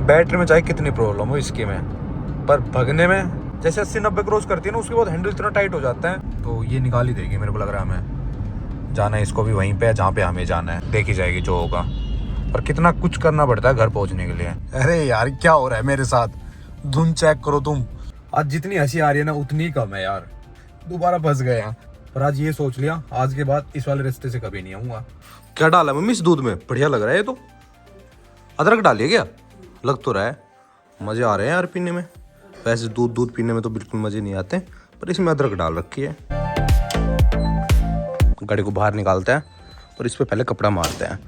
Battery में चाहे कितनी प्रॉब्लम हो इसकी में, पर भगने में जैसे 80-90 क्रॉस करती है ना, उसके बाद हैंडल इतना टाइट हो जाता है, तो ये निकाल ही देगी मेरे को लग रहा है। हमें जाना है इसको भी वहीं पे जहाँ पे हमें जाना है, देखी जाएगी जो होगा। पर कितना कुछ करना पड़ता है घर पहुँचने के लिए। अरे यार क्या हो रहा है मेरे साथ, धुन चेक करो तुम। आज जितनी हंसी आ रही है ना उतनी कम है यार, दोबारा फंस गए हैं। पर आज ये सोच लिया आज के बाद इस वाले रास्ते से कभी नहीं आऊँगा। क्या डाला मम्मी इस दूध में, बढ़िया लग रहा है ये तो। अदरक डालिए क्या, लग तो रहा है। मज़े आ रहे हैं यार पीने में। वैसे दूध पीने में तो बिल्कुल मज़े नहीं आते, पर इसमें अदरक डाल रखी है। गाड़ी को बाहर निकालते हैं और इस पर पहले कपड़ा मारते हैं।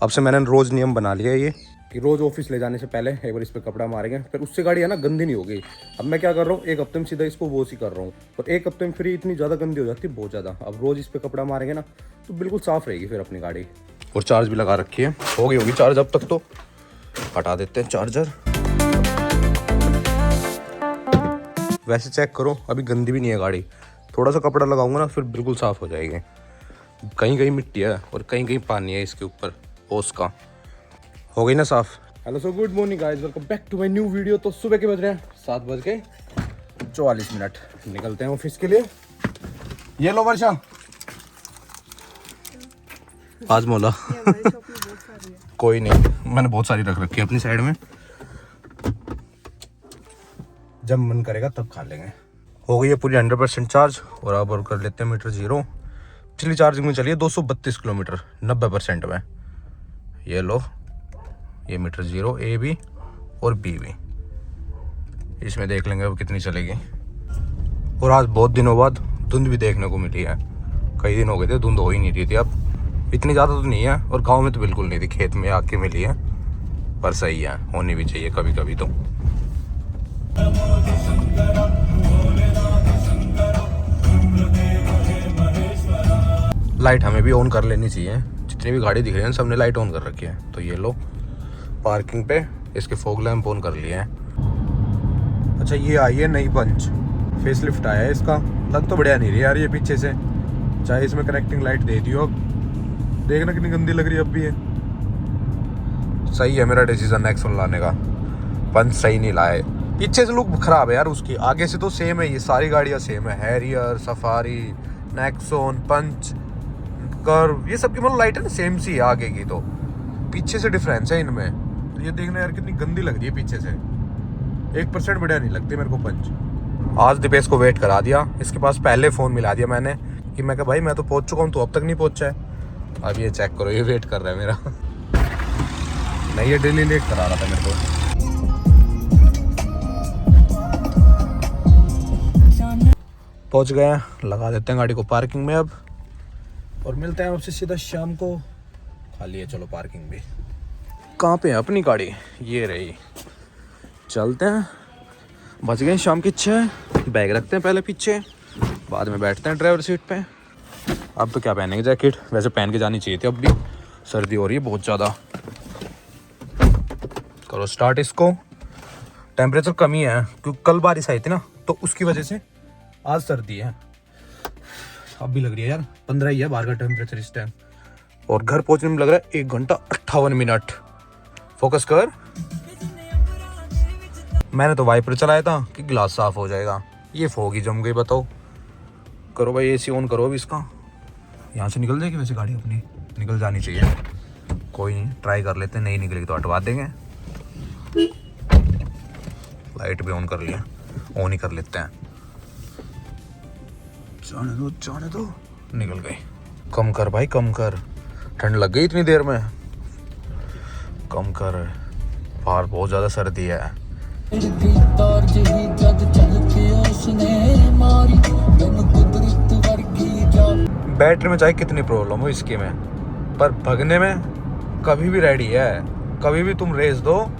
अब से मैंने रोज़ नियम बना लिया है ये कि रोज़ ऑफिस ले जाने से पहले एक बार इस पर कपड़ा मारेंगे, फिर उससे गाड़ी है ना गंदी नहीं होगी। अब मैं क्या कर रहा हूँ, एक हफ्ते में सीधा इसको वॉश ही कर रहा हूँ, और एक हफ्ते में फिर इतनी ज़्यादा गंदी हो जाती है, बहुत ज़्यादा। अब रोज़ इस पर कपड़ा मारेंगे ना तो बिल्कुल साफ़ रहेगी फिर अपनी गाड़ी। और चार्ज भी लगा रखी है, हो गई होगी चार्ज अब तक। तो हटा देते हैं चार्जर। वैसे चेक करो अभी गंदी भी नहीं है गाड़ी, थोड़ा सा कपड़ा लगाऊंगा ना फिर बिल्कुल साफ़ हो जाएगी। कहीं कहीं मिट्टी है और कहीं कहीं पानी है इसके ऊपर ओस का। हो गई ना साफ़। Hello so good morning guys, welcome back to my new video. तो सुबह के बज रहे हैं 7:44, निकलते हैं ऑफिस के लिए। ये लो वर्षा, आज मोला कोई नहीं, मैंने बहुत सारी रख रखी है अपनी साइड में, जब मन करेगा तब खा लेंगे। हो गई है पूरी 100% चार्ज, और अब और कर लेते हैं मीटर जीरो। पिछली चार्जिंग में चलिए 232 किलोमीटर 90% में। ये लो, ये मीटर जीरो ए भी और बी भी, इसमें देख लेंगे अब कितनी चलेगी। और आज बहुत दिनों बाद धुंध भी देखने को मिली है, कई दिन हो गए थे धुंध हो ही नहीं रही थी। अब इतनी ज़्यादा तो नहीं है, और गांव में तो बिल्कुल नहीं थी, खेत में आके मिली है। पर सही है, होनी भी चाहिए कभी कभी तो। लाइट हमें भी ऑन कर लेनी चाहिए, जितनी भी गाड़ी दिख रही है सबने लाइट ऑन कर रखी है। तो ये लो पार्किंग पे इसके फॉग लैंप ऑन कर लिए हैं। अच्छा ये आई है नई पंच, फेस लिफ्ट आया है इसका। लग तो बढ़िया नहीं रही यार ये पीछे से, चाहे इसमें कनेक्टिंग लाइट दे दियो। अब देखना कितनी गंदी लग रही है अब भी। है सही है मेरा डिसीजन नेक्सॉन लाने का, पंच सही नहीं लाए। पीछे से लुक खराब है यार उसकी, आगे से तो सेम है, ये सारी गाड़ियाँ सेम है। हैरियर, सफारी, नेक्सॉन, पंच, कर्व, ये सब की मतलब लाइट है ना सेम सी है आगे की, तो पीछे से डिफरेंस है इनमें। तो ये देखना यार कितनी गंदी लग रही है पीछे से, 1% बढ़िया नहीं लगती मेरे को पंच। आज दीपेश को वेट करा दिया, इसके पास पहले फ़ोन मिला दिया मैंने कि मैं कहा भाई मैं तो पहुंच चुका हूँ, तो अब तक नहीं पहुंचा है। अब ये चेक करो, ये वेट कर रहा है मेरा। नहीं ये डेली लेट करा रहा था मेरे को। पहुंच गए, लगा देते हैं गाड़ी को पार्किंग में अब, और मिलते हैं आपसे सीधा शाम को। खाली है, चलो पार्किंग भी। कहाँ पे है अपनी गाड़ी, ये रही। चलते हैं, बज गए शाम के 6। बैग रखते हैं पहले पीछे, बाद में बैठते हैं ड्राइवर सीट पे। अब तो क्या पहनेंगे, जैकेट वैसे पहन के जानी चाहिए थी, अब भी सर्दी हो रही है बहुत ज़्यादा। करो स्टार्ट इसको। टेम्परेचर कम ही है क्योंकि कल बारिश आई थी ना, तो उसकी वजह से आज सर्दी है। अब भी लग रही है यार 15 ही है बाहर का टेम्परेचर इस टाइम, और घर पहुंचने में लग रहा है 1 घंटा 58 मिनट। फोकस कर। मैंने तो वाइपर चलाया था कि ग्लास साफ हो जाएगा, ये फोग ही जम गई बताओ। करो भाई एसी ऑन करो अब इसका। यहाँ से निकल जाएगी वैसे गाड़ी अपनी, निकल जानी चाहिए। कोई नहीं, ट्राई कर लेते हैं, नहीं निकलेगी तो हटवा देंगे। लाइट भी ऑन कर लिया, ऑन ही कर लेते हैं। जाने दो, निकल गई। कम कर भाई कम कर, ठंड लग गई इतनी देर में, कम कर। बाहर बहुत ज़्यादा सर्दी है। बैटरी में चाहे कितनी प्रॉब्लम हो इसकी में, पर भगने में कभी भी रेडी है। कभी भी तुम रेस दो,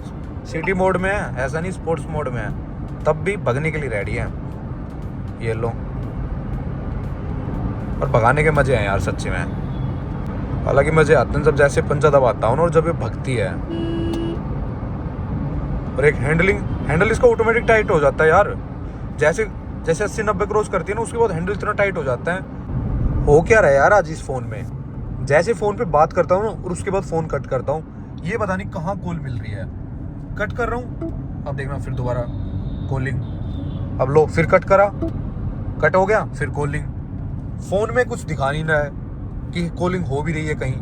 सिटी मोड में है, ऐसा नहीं स्पोर्ट्स मोड में है, तब भी भगने के लिए रेडी है। ये लो, और भगाने के मजे हैं यार सच्ची में। हालांकि मजे आते हैं जब जैसे पंजा दबाता हूँ ना, और जब ये भगती है। और एक हैंडल इसका ऑटोमेटिक टाइट हो जाता है यार, जैसे 80-90 क्रॉस करती है ना, उसके बाद हैंडल इतना टाइट हो जाता है। हो क्या रहा है यार आज इस फ़ोन में, जैसे फ़ोन पे बात करता हूँ ना और उसके बाद फ़ोन कट करता हूँ, ये पता नहीं कहाँ कॉल मिल रही है। कट कर रहा हूँ, अब देखना फिर दोबारा कॉलिंग, अब लो फिर कट करा, कट हो गया, फिर कॉलिंग। फोन में कुछ दिखा नहीं रहा है कि कॉलिंग हो भी रही है कहीं,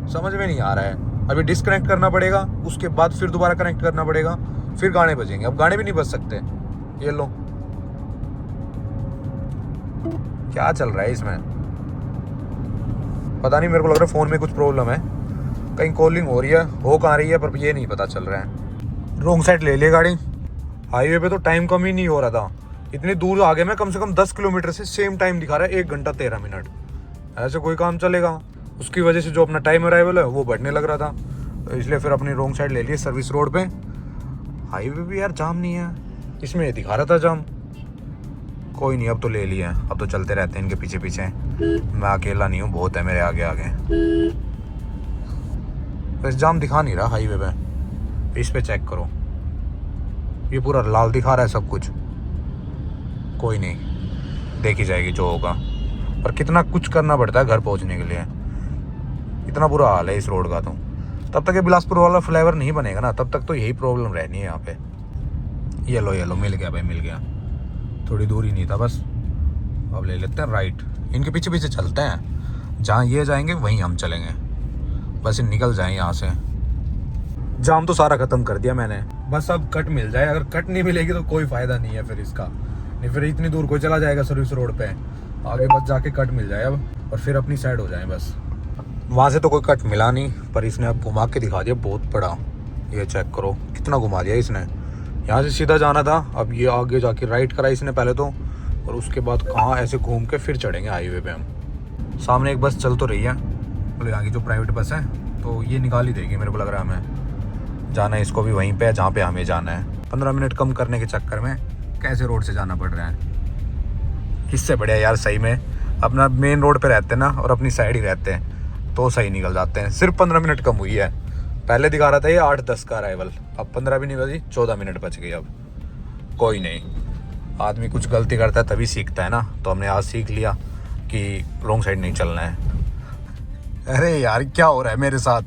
समझ में नहीं आ रहा है। अभी डिस्कनेक्ट करना पड़ेगा, उसके बाद फिर दोबारा कनेक्ट करना पड़ेगा, फिर गाने बजेंगे। अब गाने भी नहीं बज सकते। ये लो, क्या चल रहा है इसमें पता नहीं, मेरे को लग रहा है फोन में कुछ प्रॉब्लम है, कहीं कॉलिंग हो रही है, हो कहाँ रही है, पर ये नहीं पता चल रहा है। रॉन्ग साइड ले ली गाड़ी। हाईवे पे तो टाइम कम ही नहीं हो रहा था, इतनी दूर आ गया मैं, कम से कम 10 किलोमीटर से सेम टाइम दिखा रहा है 1 घंटा 13 मिनट। ऐसे कोई काम चलेगा? उसकी वजह से जो अपना टाइम अराइवल है वो बढ़ने लग रहा था, तो इसलिए फिर अपनी रॉन्ग साइड ले ली सर्विस रोड पे। हाईवे भी यार जाम नहीं है, इसमें दिखा रहा था जाम। कोई नहीं, अब तो ले लिया, अब तो चलते रहते हैं इनके पीछे पीछे। मैं अकेला नहीं हूँ, बहुत है मेरे आगे आगे। बस जाम दिखा नहीं रहा हाईवे पे, इस पे चेक करो, ये पूरा लाल दिखा रहा है सब कुछ। कोई नहीं, देखी जाएगी जो होगा। पर कितना कुछ करना पड़ता है घर पहुंचने के लिए, इतना बुरा हाल है इस रोड का। तो तब तक ये बिलासपुर वाला फ्लेवर नहीं बनेगा ना, तब तक तो यही प्रॉब्लम रहनी है यहाँ पे। ये लो मिल गया भाई, मिल गया, थोड़ी दूर ही नहीं था बस। अब ले लेते हैं राइट, इनके पीछे पीछे चलते हैं, जहाँ ये जाएंगे वहीं हम चलेंगे, बस निकल जाएं यहाँ से। जाम तो सारा ख़त्म कर दिया मैंने, बस अब कट मिल जाए। अगर कट नहीं मिलेगी तो कोई फ़ायदा नहीं है फिर इसका, नहीं फिर इतनी दूर कोई चला जाएगा सर्विस रोड पे, आगे बस जाके कट मिल जाए अब, और फिर अपनी साइड हो जाए बस। वहाँ से तो कोई कट मिला नहीं, पर इसने अब घुमा के दिखा दिया बहुत बड़ा। ये चेक करो कितना घुमा दिया इसने। यहाँ से सीधा जाना था, अब ये आगे जाके राइट करा इसने पहले तो, और उसके बाद कहाँ ऐसे घूम के फिर चढ़ेंगे हाईवे पे हम। सामने एक बस चल तो रही है, बोले यहाँ की जो प्राइवेट बस है, तो ये निकाल ही देगी मेरे को लग रहा है। हमें जाना है इसको भी वहीं पे जहाँ पे हमें जाना है। 15 मिनट कम करने के चक्कर में कैसे रोड से जाना पड़ रहा है। इससे बढ़िया यार सही में अपना मेन रोड पे रहते हैं ना, और अपनी साइड ही रहते हैं, तो सही निकल जाते हैं। सिर्फ 15 मिनट कम हुई है, पहले दिखा रहा था ये 8-10 का अराइवल, अब 15 भी नहीं बजी, 14 मिनट बच गई। अब कोई नहीं, आदमी कुछ गलती करता है तभी सीखता है ना, तो हमने आज सीख लिया कि रॉन्ग साइड नहीं चलना है। अरे यार क्या हो रहा है मेरे साथ,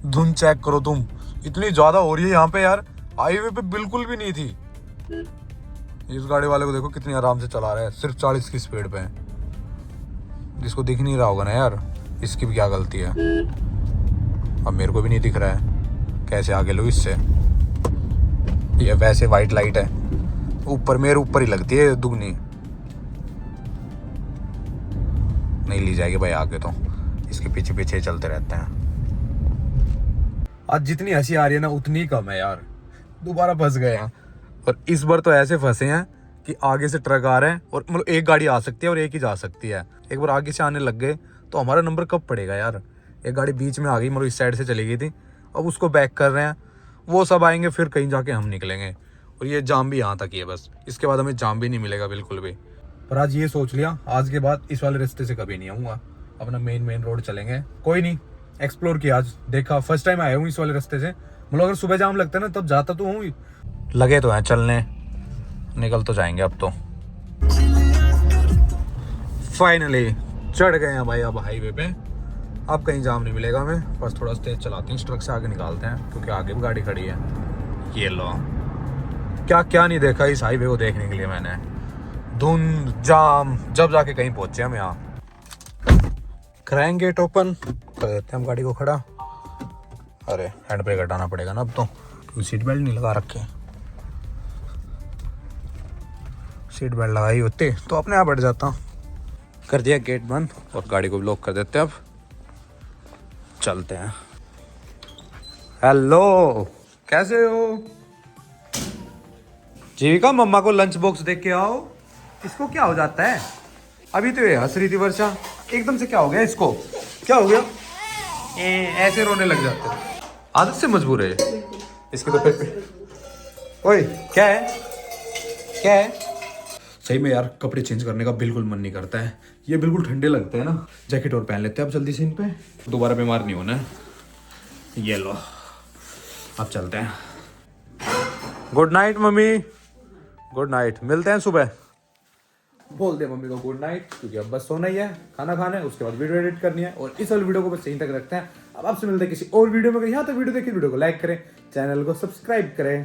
धुन चेक करो तुम, इतनी ज़्यादा हो रही है यहाँ पे यार, हाईवे पे बिल्कुल भी नहीं थी। इस गाड़ी वाले को देखो कितनी आराम से चला रहा है, सिर्फ 40 की स्पीड पे, जिसको दिख नहीं रहा होगा ना यार, इसकी भी क्या गलती है। अब मेरे को भी नहीं दिख रहा है, कैसे आगे लो इससे। ये वैसे वाइट लाइट है, ऊपर मेरे ऊपर ही लगती है दुगनी, नहीं ली जाएगी भाई आगे, तो इसके पीछे पीछे चलते रहते हैं। आज जितनी हंसी आ रही है ना उतनी कम है यार, दोबारा फंस गए हैं। और इस बार तो ऐसे फंसे हैं कि आगे से ट्रक आ रहे हैं, और मतलब एक गाड़ी आ सकती है और एक ही जा सकती है। एक बार आगे से आने लग गए तो हमारा नंबर कब पड़ेगा यार। एक गाड़ी बीच में आ गई, मतलब इस साइड से चली गई थी, अब उसको बैक कर रहे हैं, वो सब आएंगे, फिर कहीं जाके हम निकलेंगे। और ये जाम भी यहाँ तक ही है बस, इसके बाद हमें जाम भी नहीं मिलेगा बिल्कुल भी। पर आज ये सोच लिया, आज के बाद इस वाले रास्ते से कभी नहीं आऊँगा, अपना मेन रोड चलेंगे। कोई नहीं, एक्सप्लोर किया आज, देखा, फर्स्ट टाइम आया हूँ इस वाले रास्ते से। मतलब अगर सुबह जाम लगता है ना तब जाता तो हूँ, लगे तो हैं चलने, निकल तो जाएंगे अब तो। फाइनली चढ़ गए हैं भाई अब हाईवे पे, अब कहीं जाम नहीं मिलेगा हमें। बस थोड़ा तेज चलाते हैं, ट्रक से आगे निकालते हैं क्योंकि आगे भी गाड़ी खड़ी है। ये लो, क्या क्या नहीं देखा इस हाईवे को देखने के लिए मैंने, धुंध जाम, जब जाके कहीं पहुंचे हम। यहाँ कराएंगे गेट ओपन कर देते हैं हम गाड़ी को खड़ा। अरे हैंड ब्रेक हटाना पड़ेगा ना अब तो, क्योंकि सीट बेल्ट नहीं लगा रखे। सीट बेल्ट लगाई होती तो अपने आप बैठ जाता। कर दिया गेट बंद और गाड़ी को लॉक कर देते हैं। अब चलते हैं। हेलो, कैसे हो जीविका? मम्मा को लंच बॉक्स देख के आओ। इसको क्या हो जाता है? अभी तो ये हंस रही थी वर्षा, एकदम से क्या हो गया इसको? क्या हो गया? ऐसे रोने लग जाते हैं, आदत से मजबूर है इसके। तो फिर ओए क्या है, क्या है? सही में यार कपड़े चेंज करने का बिल्कुल मन नहीं करता है, ये बिल्कुल ठंडे लगते हैं ना। जैकेट और पहन लेते हैं अब जल्दी से, इन पे दोबारा बीमार नहीं होना है। ये लो, अब चलते हैं। Good night mummy, good night, मिलते हैं सुबह। बोल दे मम्मी को गुड नाइट, क्योंकि अब बस सोना ही है, खाना खाना है, उसके बाद वीडियो एडिट करनी है। और इस वाली वीडियो को बस यहीं तक रखते हैं। अब आपसे मिलते हैं किसी और वीडियो में। यहाँ तक वीडियो देखिए, वीडियो को लाइक करें, चैनल को सब्सक्राइब करें।